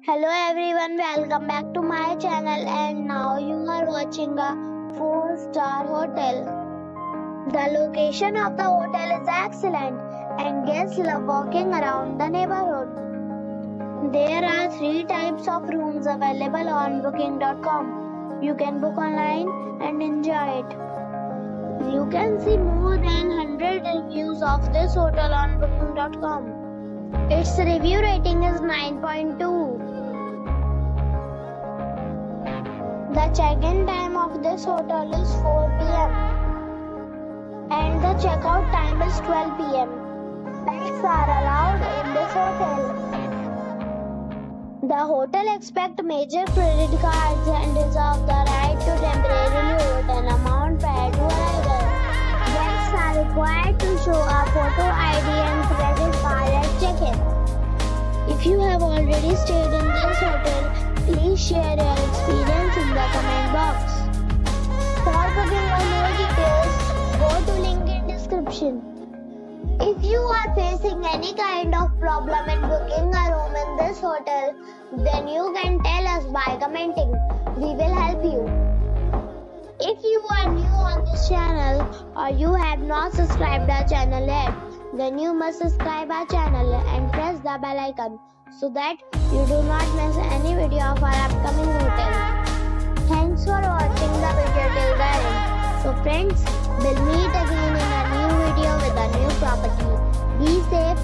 Hello everyone, welcome back to my channel and now you are watching a 4-star hotel. The location of the hotel is excellent and guests love walking around the neighborhood. There are 3 types of rooms available on booking.com. You can book online and enjoy it. You can see more than 100 reviews of this hotel on booking.com. Its review rating is 9.2. The check-in time of this hotel is 4 p.m. and the check-out time is 12 p.m. Pets are allowed in this hotel. The hotel accepts major credit cards and reserves the right to temporarily hold an amount prior to arrival. Guests are required to show a photo ID and credit card at check-in. If you have already stayed in this hotel, please share your experience in the comment box. For booking or more details, go to link in description. If you are facing any kind of problem in booking a room in this hotel, then you can tell us by commenting. We will help you. If you are new on this channel or you have not subscribed our channel yet, then you must subscribe our channel and press the bell icon so that you do not miss any video of our upcoming hotel. Thanks for watching the video till the end. So friends, we'll meet again in a new video with a new property. Be safe